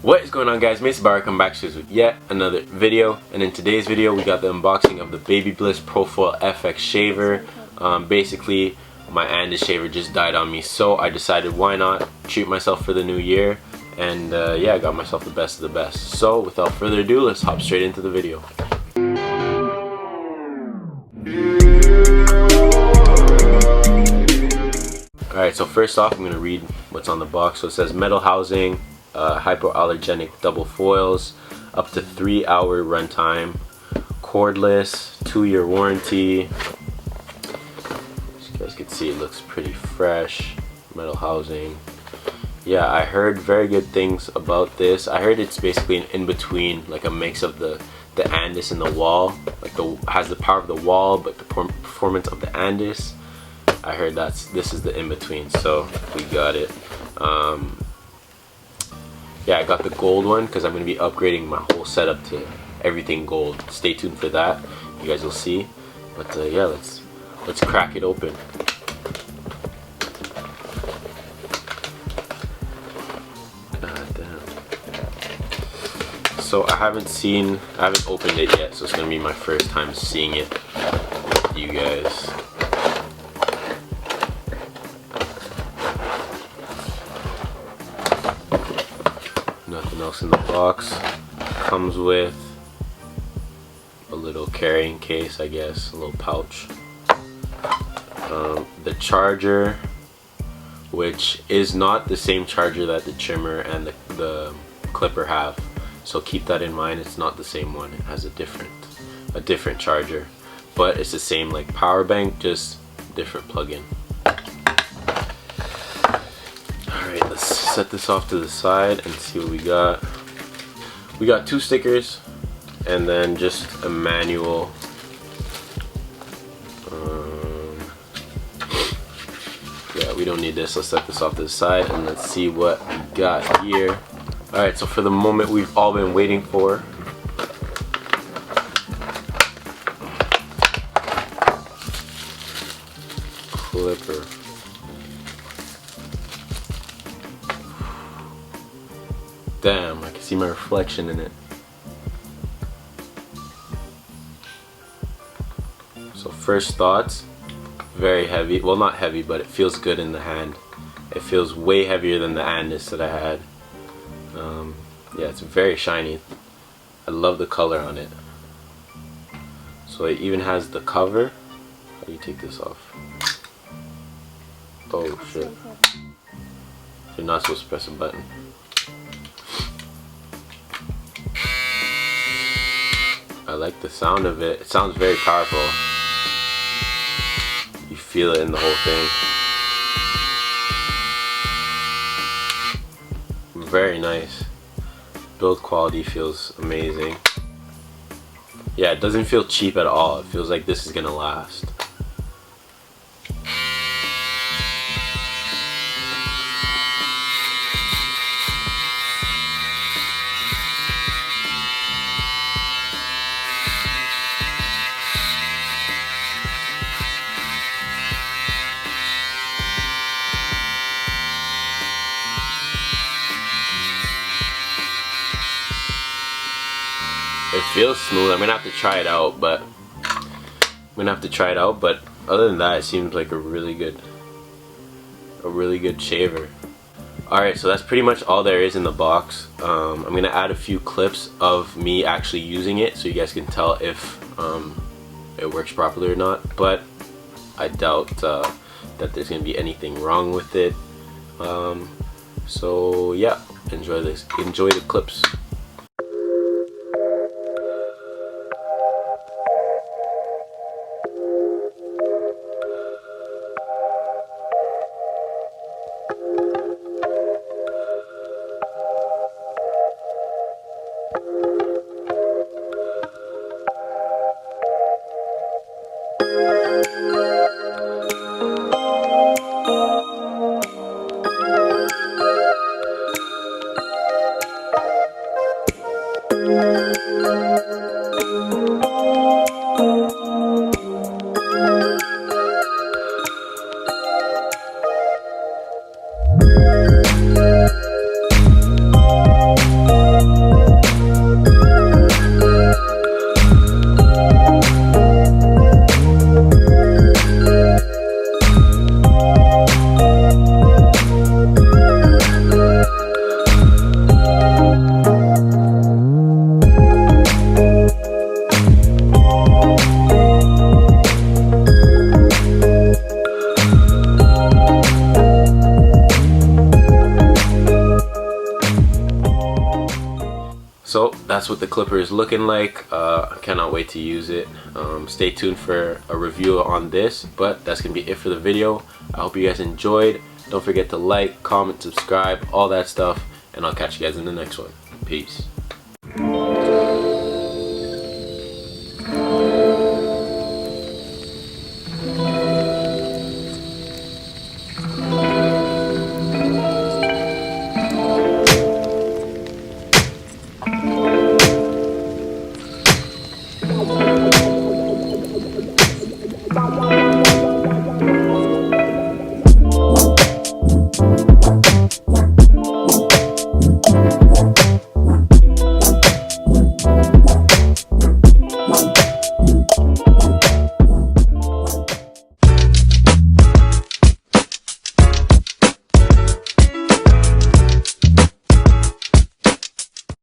What is going on, guys? Mase The Barber come back to us with yet another video, and in today's video we got the unboxing of the Babyliss Pro Foil FX shaver. Basically my Andis shaver just died on me, so I decided why not treat myself for the new year, and yeah, I got myself the best of the best. So without further ado, let's hop straight into the video. Alright, so first off I'm going to read what's on the box. So it says metal housing, hypoallergenic double foils, up to 3-hour runtime, cordless, 2-year warranty. As you guys can see, it looks pretty fresh. Metal housing. Yeah, I heard very good things about this. I heard it's basically an in-between, like a mix of the Andis and the wall. Like has the power of the wall but the performance of the Andis. I heard this is the in-between, so we got it. Yeah, I got the gold one because I'm going to be upgrading my whole setup to everything gold. Stay tuned for that. You guys will see. But yeah, let's crack it open. God damn. So I haven't opened it yet, so it's going to be my first time seeing it with you guys. Nothing else in the box. Comes with a little carrying case, I guess, a little pouch. The charger, which is not the same charger that the trimmer and the clipper have, so keep that in mind. It's not the same one. It has a different charger, but it's the same like power bank, just different plug-in. Alright, let's set this off to the side and see what we got. We got 2 stickers and then just a manual. Yeah, we don't need this. Let's set this off to the side and let's see what we got here. Alright, so for the moment we've all been waiting for. Clipper. Damn, I can see my reflection in it. So first thoughts, very heavy. Well, not heavy, but it feels good in the hand. It feels way heavier than the Andis that I had. Yeah, it's very shiny. I love the color on it. So it even has the cover. How do you take this off? Oh shit. You're not supposed to press a button. I like the sound of it. It sounds very powerful. You feel it in the whole thing. Very nice. Build quality feels amazing. Yeah, it doesn't feel cheap at all. It feels like this is gonna last. It feels smooth. I'm gonna have to try it out, but other than that, it seems like a really good shaver. Alright, so that's pretty much all there is in the box. I'm gonna add a few clips of me actually using it so you guys can tell if it works properly or not, but I doubt that there's gonna be anything wrong with it. So yeah, enjoy the clips. So that's what the clipper is looking like. I cannot wait to use it. Stay tuned for a review on this, but that's gonna be it for the video. I hope you guys enjoyed. Don't forget to like, comment, subscribe, all that stuff, and I'll catch you guys in the next one. Peace. Wow.